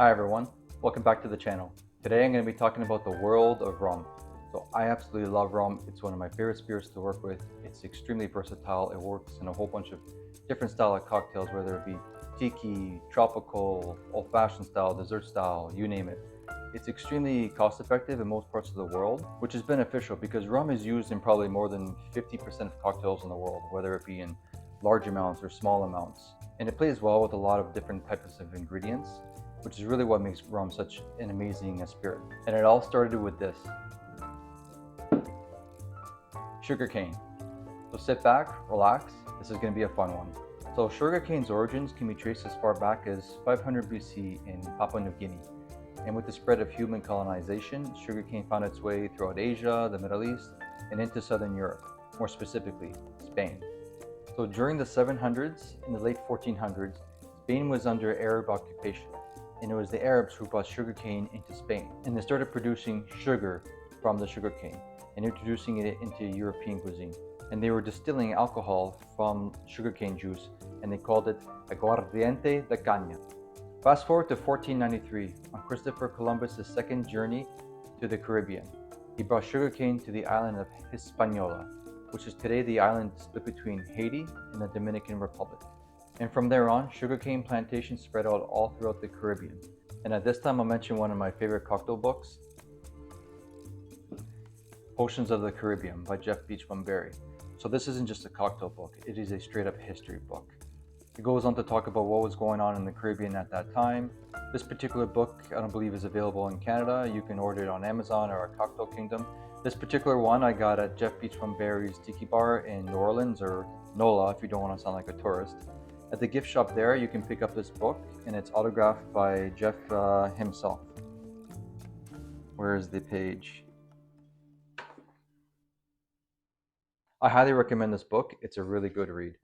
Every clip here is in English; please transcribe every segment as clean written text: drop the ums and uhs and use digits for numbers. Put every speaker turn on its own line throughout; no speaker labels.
Hi everyone, welcome back to the channel. Today I'm going to be talking about the world of rum. So I absolutely love rum. It's one of my favorite spirits to work with. It's extremely versatile. It works in a whole bunch of different style of cocktails, whether it be tiki, tropical, old-fashioned style, dessert style, you name it. It's extremely cost effective in most parts of the world, which is beneficial because rum is used in probably more than 50% of cocktails in the world, whether it be in large amounts or small amounts. And it plays well with a lot of different types of ingredients, which is really what makes rum such an amazing spirit. And it all started with this. Sugarcane. So sit back, relax, this is going to be a fun one. So sugarcane's origins can be traced as far back as 500 BC in Papua New Guinea. And with the spread of human colonization, sugarcane found its way throughout Asia, the Middle East, and into Southern Europe, more specifically, Spain. So during the 700s and the late 1400s, Spain was under Arab occupation, and it was the Arabs who brought sugarcane into Spain. And they started producing sugar from the sugarcane and introducing it into European cuisine. And they were distilling alcohol from sugarcane juice, and they called it aguardiente de caña. Fast forward to 1493, on Christopher Columbus' second journey to the Caribbean. He brought sugarcane to the island of Hispaniola, which is today the island split between Haiti and the Dominican Republic. And from there on, sugarcane plantations spread out all throughout the Caribbean. And at this time, I'll mention one of my favorite cocktail books, Potions of the Caribbean by Jeff Beachbum Berry. So this isn't just a cocktail book, it is a straight up history book. It goes on to talk about what was going on in the Caribbean at that time. This particular book, I don't believe is available in Canada. You can order it on Amazon or Cocktail Kingdom. This particular one I got at Jeff Beachbum Berry's Tiki Bar in New Orleans, or NOLA if you don't want to sound like a tourist. At the gift shop there, you can pick up this book, and it's autographed by Jeff himself. Where's the page? I highly recommend this book. It's a really good read.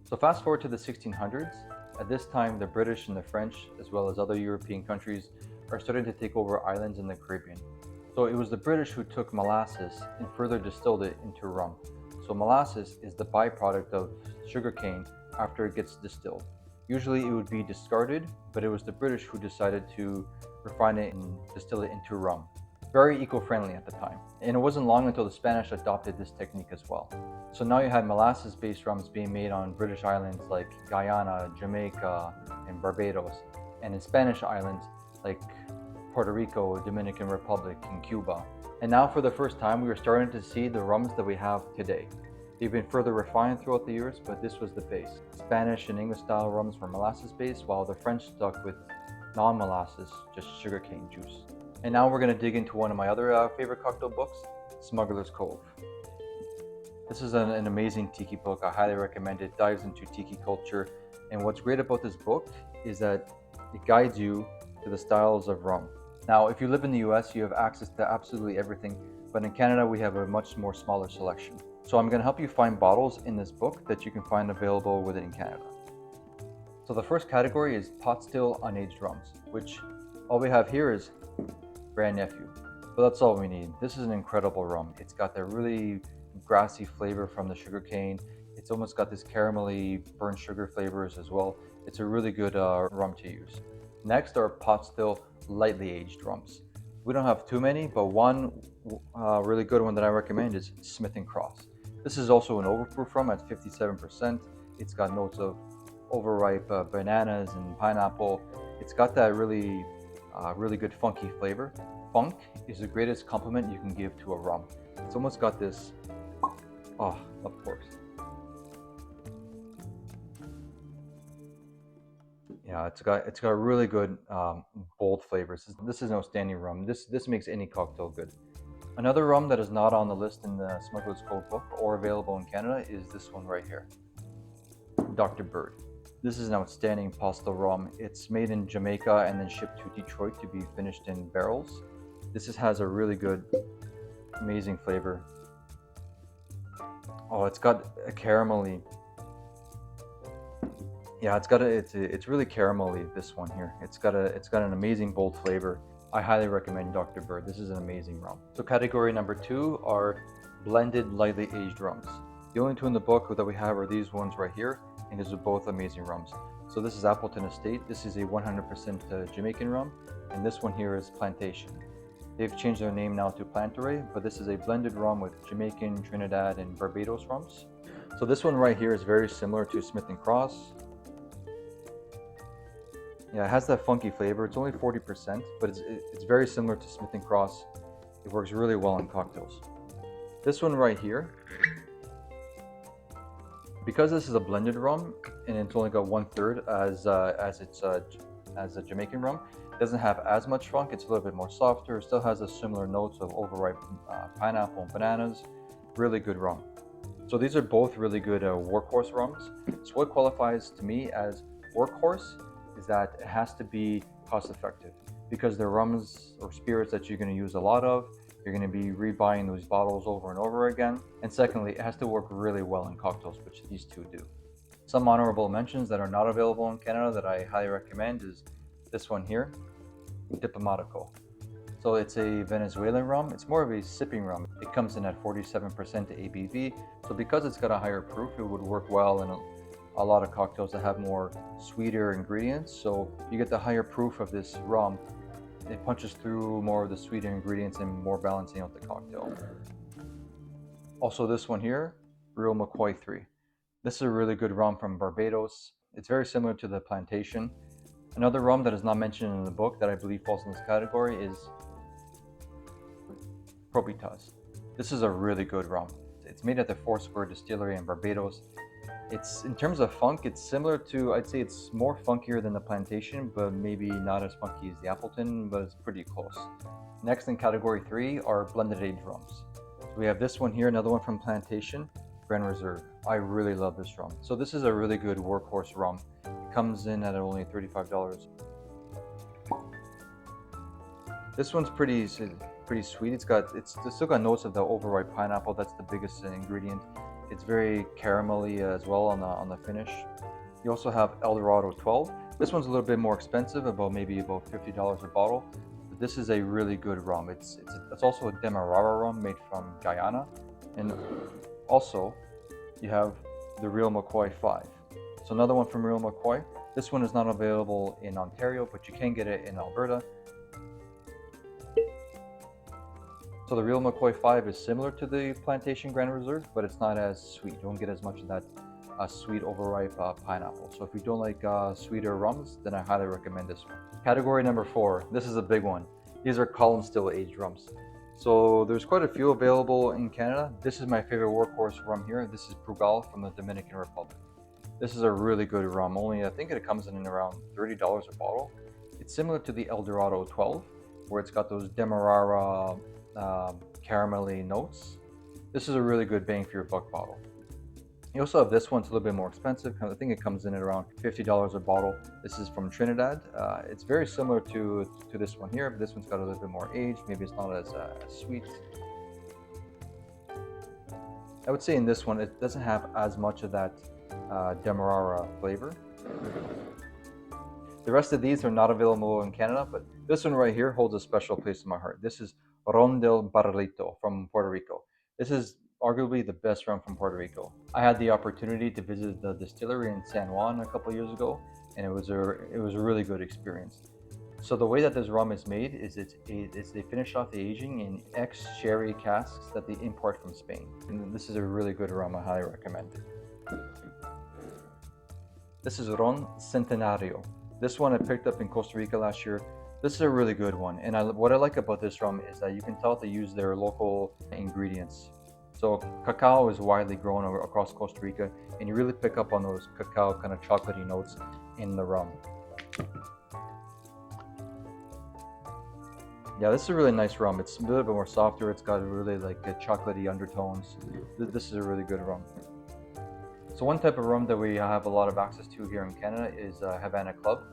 So fast forward to the 1600s. At this time, the British and the French, as well as other European countries, are starting to take over islands in the Caribbean. So it was the British who took molasses and further distilled it into rum. So molasses is the byproduct of sugarcane after it gets distilled. Usually it would be discarded, but it was the British who decided to refine it and distill it into rum. Very eco-friendly at the time. And it wasn't long until the Spanish adopted this technique as well. So now you had molasses-based rums being made on British islands like Guyana, Jamaica, and Barbados, and in Spanish islands like Puerto Rico, Dominican Republic, and Cuba. And now for the first time, we are starting to see the rums that we have today. They've been further refined throughout the years, but this was the base. Spanish and English style rums were molasses-based, while the French stuck with non-molasses, just sugarcane juice. And now we're going to dig into one of my other favorite cocktail books, Smuggler's Cove. This is an amazing tiki book. I highly recommend it. It dives into tiki culture. And what's great about this book is that it guides you to the styles of rum. Now, if you live in the US, you have access to absolutely everything, but in Canada, we have a much more smaller selection. So I'm going to help you find bottles in this book that you can find available within Canada. So the first category is pot still unaged rums, which all we have here is Grand Nephew, but that's all we need. This is an incredible rum. It's got that really grassy flavor from the sugarcane. It's almost got this caramelly burnt sugar flavors as well. It's a really good rum to use. Next are pot still lightly aged rums. We don't have too many, but one really good one that I recommend is Smith & Cross. This is also an overproof rum at 57%. It's got notes of overripe bananas and pineapple. It's got that really good funky flavor. Funk is the greatest compliment you can give to a rum. It's almost got this, oh, of course. Yeah, it's got really good bold flavors. This is an outstanding rum. This makes any cocktail good. Another rum that is not on the list in the Smuggler's Cove book or available in Canada is this one right here, Dr. Bird. This is an outstanding pasta rum. It's made in Jamaica and then shipped to Detroit to be finished in barrels. This has a really good, amazing flavor. Oh, it's got a caramelly. Yeah, it's really caramelly, this one here. It's got an amazing bold flavor. I highly recommend Dr. Bird. This is an amazing rum. So category number 2 are blended lightly aged rums. The only two in the book that we have are these ones right here, and these are both amazing rums. So this is Appleton Estate. This is a 100% Jamaican rum, and this one here is Plantation. They've changed their name now to Plantaray, but this is a blended rum with Jamaican, Trinidad, and Barbados rums. So this one right here is very similar to Smith & Cross. Yeah, it has that funky flavor. It's only 40%, but it's very similar to Smith & Cross. It works really well in cocktails. This one right here, because this is a blended rum and it's only got 1/3 as a Jamaican rum, it doesn't have as much funk. It's a little bit more softer. It still has a similar notes of overripe pineapple and bananas. Really good rum. So these are both really good workhorse rums. So what qualifies to me as workhorse is that it has to be cost effective, because they're rums or spirits that you're going to use a lot of. You're going to be rebuying those bottles over and over again. And secondly, it has to work really well in cocktails, which these two do. Some honorable mentions that are not available in Canada that I highly recommend is this one here, Diplomatico. So it's a Venezuelan rum. It's more of a sipping rum. It comes in at 47% ABV. So because it's got a higher proof, it would work well in a lot of cocktails that have more sweeter ingredients. So you get the higher proof of this rum. It punches through more of the sweeter ingredients and more balancing out the cocktail. Also this one here, Real McCoy 3. This is a really good rum from Barbados. It's very similar to the Plantation. Another rum that is not mentioned in the book that I believe falls in this category is Probitas. This is a really good rum. It's made at the Foursquare Distillery in Barbados. It's, in terms of funk, it's similar to, I'd say it's more funkier than the Plantation, but maybe not as funky as the Appleton, but it's pretty close. Next in category 3 are blended aged rums. So we have this one here, another one from Plantation, Grand Reserve. I really love this rum. So this is a really good workhorse rum. It comes in at only $35. This one's pretty sweet. It's still got notes of the overripe pineapple. That's the biggest ingredient. It's very caramelly as well on the finish. You also have Eldorado 12. This one's a little bit more expensive, maybe about $50 a bottle. But this is a really good rum. It's also a Demerara rum made from Guyana. And also, you have the Real McCoy 5. So another one from Real McCoy. This one is not available in Ontario, but you can get it in Alberta. So the Real McCoy 5 is similar to the Plantation Grand Reserve, but it's not as sweet. You don't get as much of that sweet overripe pineapple. So if you don't like sweeter rums, then I highly recommend this one. Category number 4. This is a big one. These are column still aged rums. So there's quite a few available in Canada. This is my favorite workhorse rum here. This is Brugal from the Dominican Republic. This is a really good rum. I think it comes in around $30 a bottle. It's similar to the Eldorado 12, where it's got those Demerara caramelly notes. This is a really good bang for your buck bottle. You also have this one. It's a little bit more expensive. I think it comes in at around $50 a bottle. This is from Trinidad. It's very similar to this one here, but this one's got a little bit more age. Maybe it's not as sweet. I would say in this one, it doesn't have as much of that Demerara flavor. The rest of these are not available in Canada, but this one right here holds a special place in my heart. This is Ron del Barrilito from Puerto Rico. This is arguably the best rum from Puerto Rico. I had the opportunity to visit the distillery in San Juan a couple years ago, and it was a really good experience. So the way that this rum is made is they finish off the aging in ex-sherry casks that they import from Spain. And this is a really good rum. I highly recommend it. This is Ron Centenario. This one I picked up in Costa Rica last year. This is a really good one, and what I like about this rum is that you can tell they use their local ingredients. So cacao is widely grown across Costa Rica, and you really pick up on those cacao kind of chocolatey notes in the rum. Yeah, this is a really nice rum. It's a little bit more softer. It's got really chocolatey undertones. This is a really good rum. So one type of rum that we have a lot of access to here in Canada is Havana Club.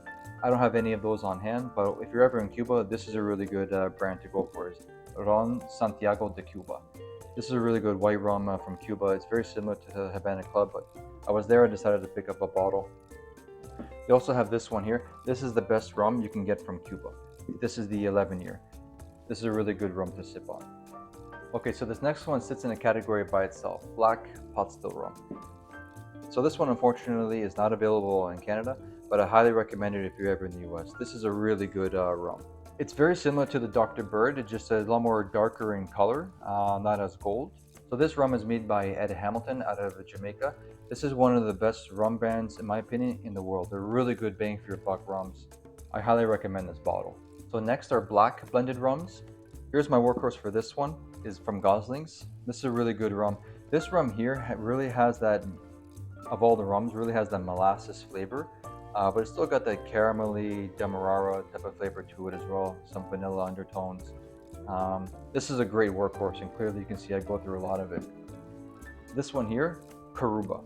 I don't have any of those on hand, but if you're ever in Cuba, this is a really good brand to go for. Is Ron Santiago de Cuba. This is a really good white rum from Cuba. It's very similar to the Havana Club, but I was there and decided to pick up a bottle. They also have this one here. This is the best rum you can get from Cuba. This is the 11-year. This is a really good rum to sip on. Okay, so this next one sits in a category by itself, black pot still rum. So this one unfortunately is not available in Canada, but I highly recommend it if you're ever in the US. This is a really good rum. It's very similar to the Dr. Bird, it's just a lot more darker in color, not as gold. So this rum is made by Ed Hamilton out of Jamaica. This is one of the best rum brands, in my opinion, in the world. They're really good bang for your buck rums. I highly recommend this bottle. So next are black blended rums. Here's my workhorse for this one, is from Gosling's. This is a really good rum. This rum here really has that, of all the rums, really has that molasses flavor, but it's still got that caramelly Demerara type of flavor to it as well, some vanilla undertones. This is a great workhorse, and clearly you can see I go through a lot of it. This one here, Karuba.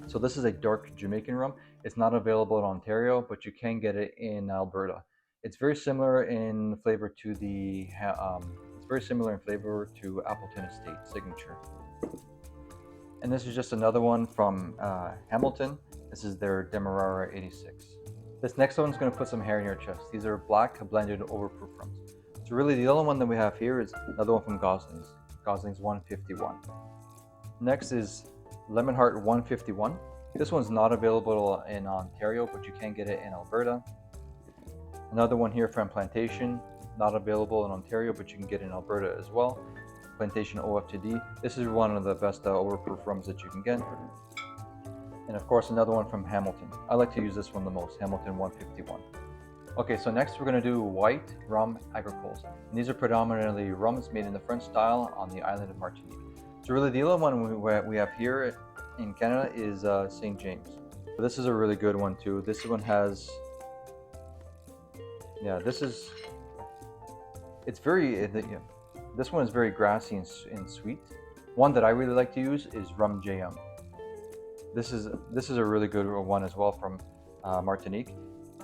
So this is a dark Jamaican rum. It's not available in Ontario, but you can get it in Alberta. It's very similar in flavor to Appleton Estate Signature. And this is just another one from Hamilton. This is their Demerara 86. This next one's going to put some hair in your chest. These are black blended overproof rums. So really the only one that we have here is another one from Gosling's. Gosling's 151. Next is Lemon Heart 151. This one's not available in Ontario, but you can get it in Alberta. Another one here from Plantation, not available in Ontario, but you can get it in Alberta as well. Plantation OF2D. This is one of the best overproof rums that you can get. And of course another one from Hamilton. I like to use this one the most, Hamilton 151. Okay, so next we're going to do white rum agricoles. And these are predominantly rums made in the French style on the island of Martinique. So really the only one we have here in Canada is St. James. So this is a really good one too. This one has, this one is very grassy and sweet. One that I really like to use is Rum JM. This is a really good one as well from Martinique.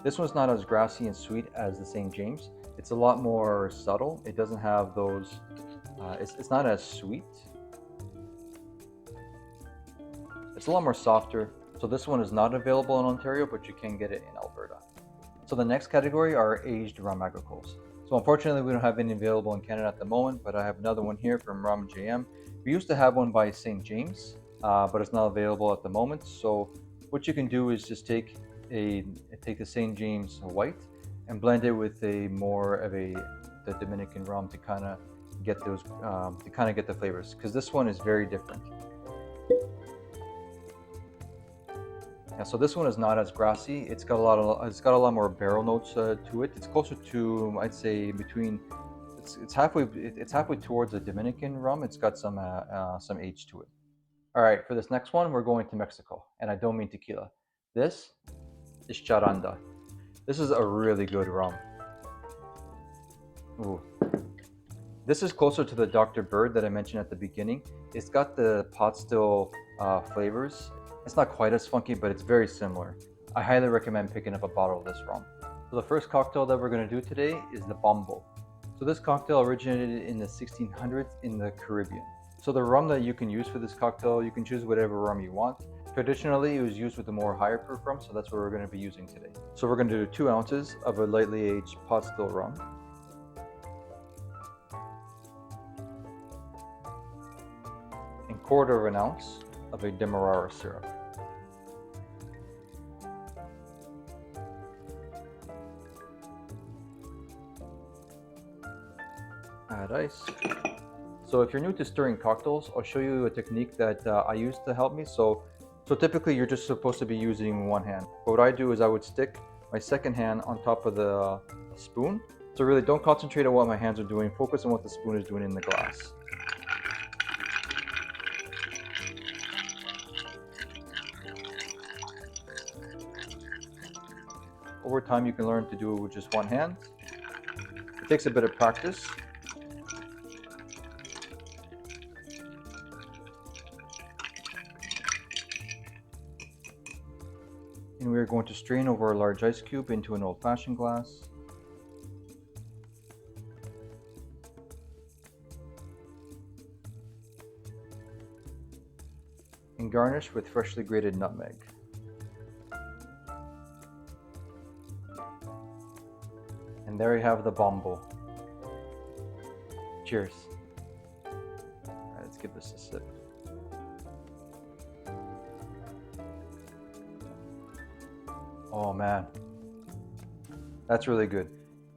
This one's not as grassy and sweet as the St. James. It's a lot more subtle. It doesn't have those, it's not as sweet. It's a lot more softer. So this one is not available in Ontario, but you can get it in Alberta. So the next category are aged rum agricoles. So unfortunately, we don't have any available in Canada at the moment, but I have another one here from Rum JM. We used to have one by St. James, but it's not available at the moment. So what you can do is just take the St. James white and blend it with the Dominican rum to kind of get those, get the flavors, because this one is very different. Yeah, so this one is not as grassy. It's got a lot more barrel notes to it. It's closer to, I'd say, it's halfway towards a Dominican rum. It's got some age to it. All right, for this next one, we're going to Mexico, and I don't mean tequila. This is charanda. This is a really good rum. Ooh. This is closer to the Dr. Bird that I mentioned at the beginning. It's got the pot still flavors. It's not quite as funky, but it's very similar. I highly recommend picking up a bottle of this rum. So the first cocktail that we're going to do today is the Bombo. So this cocktail originated in the 1600s in the Caribbean. So the rum that you can use for this cocktail, you can choose whatever rum you want. Traditionally, it was used with the more higher proof rum, so that's what we're going to be using today. So we're going to do 2 ounces of a lightly aged pot still rum. And 1/4 ounce of a Demerara syrup. Add ice. So if you're new to stirring cocktails, I'll show you a technique that I use to help me. So typically you're just supposed to be using one hand. But what I do is I would stick my second hand on top of the spoon. So really don't concentrate on what my hands are doing, focus on what the spoon is doing in the glass. Over time you can learn to do it with just one hand. It takes a bit of practice. And we're going to strain over a large ice cube into an old-fashioned glass. And garnish with freshly grated nutmeg. And there you have the Bombo. Cheers. All right, let's give this a sip. Oh man, that's really good.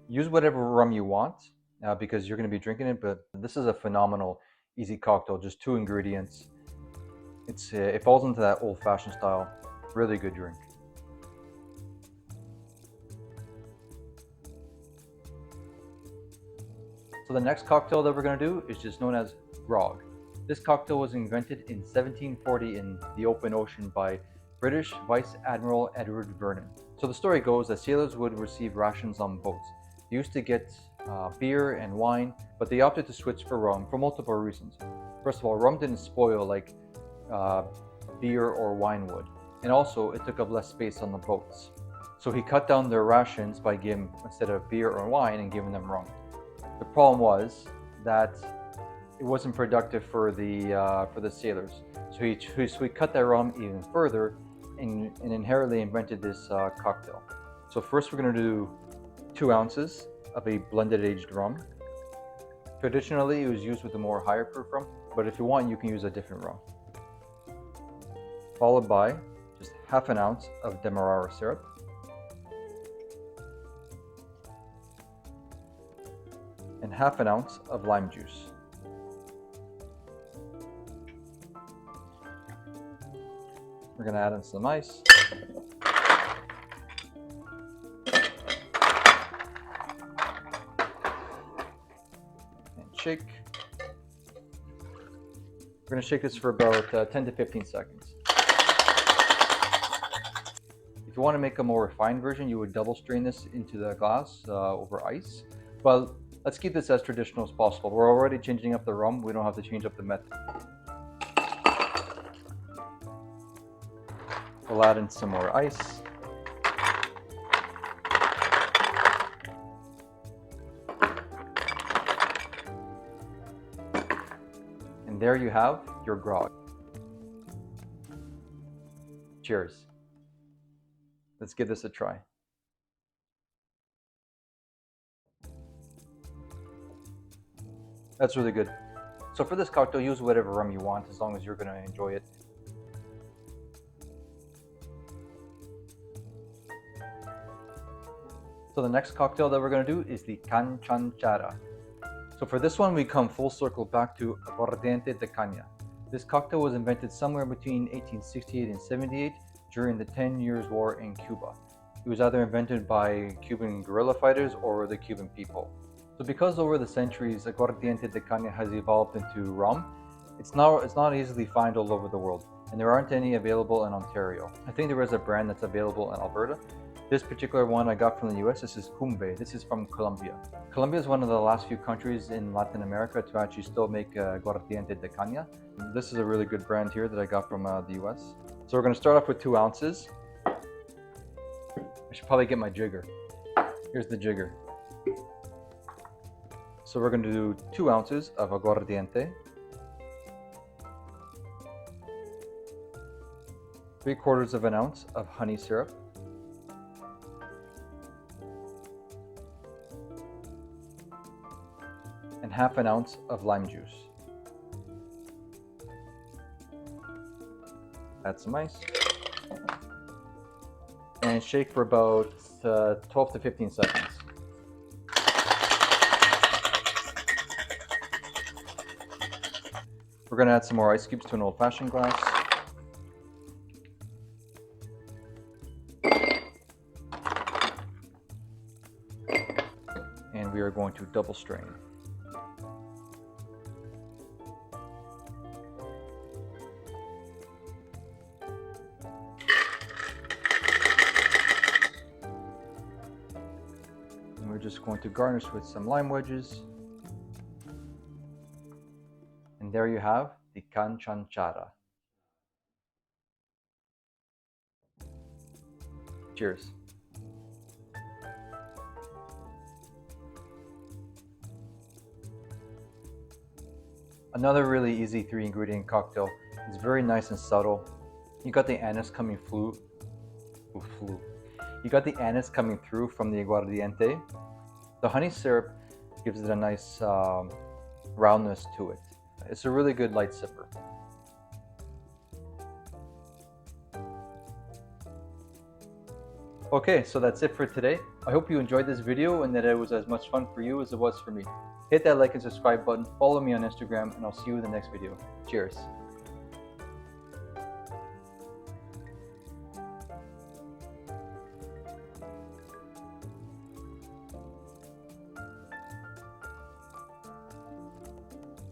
Use whatever rum you want because you're going to be drinking it, but this is a phenomenal, easy cocktail, just 2 ingredients. It falls into that old-fashioned style. Really good drink. So the next cocktail that we're going to do is just known as grog. This cocktail was invented in 1740 in the open ocean by British Vice Admiral Edward Vernon. So the story goes that sailors would receive rations on boats. They used to get beer and wine, but they opted to switch for rum for multiple reasons. First of all, rum didn't spoil like beer or wine would, and also it took up less space on the boats. So he cut down their rations by giving, instead of beer or wine, and giving them rum. The problem was that it wasn't productive for the sailors. So he cut that rum even further and inherently invented this cocktail. So first we're going to do 2 ounces of a blended aged rum. Traditionally, it was used with a more higher proof rum, but if you want, you can use a different rum. Followed by just half an ounce of Demerara syrup. And half an ounce of lime juice. We're going to add in some ice. And shake. We're going to shake this for about 10 to 15 seconds. If you want to make a more refined version, you would double strain this into the glass over ice. But let's keep this as traditional as possible. We're already changing up the rum. We don't have to change up the method. We'll add in some more ice. And there you have your grog. Cheers. Let's give this a try. That's really good. So for this cocktail, use whatever rum you want as long as you're going to enjoy it. So the next cocktail that we're going to do is the Canchànchara. So for this one, we come full circle back to aguardiente de caña. This cocktail was invented somewhere between 1868 and 78 during the 10 Years' War in Cuba. It was either invented by Cuban guerrilla fighters or the Cuban people. So because over the centuries, aguardiente de caña has evolved into rum, it's not easily found all over the world, and there aren't any available in Ontario. I think there is a brand that's available in Alberta. This particular one I got from the US. This is Cumbe. This is from Colombia. Colombia is one of the last few countries in Latin America to actually still make aguardiente de caña. This is a really good brand here that I got from the US. So we're going to start off with 2 ounces. I should probably get my jigger. Here's the jigger. So we're going to do 2 ounces of aguardiente, 3/4 of an ounce of honey syrup, and half an ounce of lime juice. Add some ice. And shake for about 12 to 15 seconds. We're going to add some more ice cubes to an old-fashioned glass. And we are going to double strain. And we're just going to garnish with some lime wedges. And there you have the Canchànchara. Cheers. Another really easy 3-ingredient cocktail. It's very nice and subtle. You got the anise coming through. You got the anise coming through from the aguardiente. The honey syrup gives it a nice roundness to it. It's a really good light sipper. Okay, so that's it for today. I hope you enjoyed this video and that it was as much fun for you as it was for me. Hit that like and subscribe button, follow me on Instagram, and I'll see you in the next video. Cheers.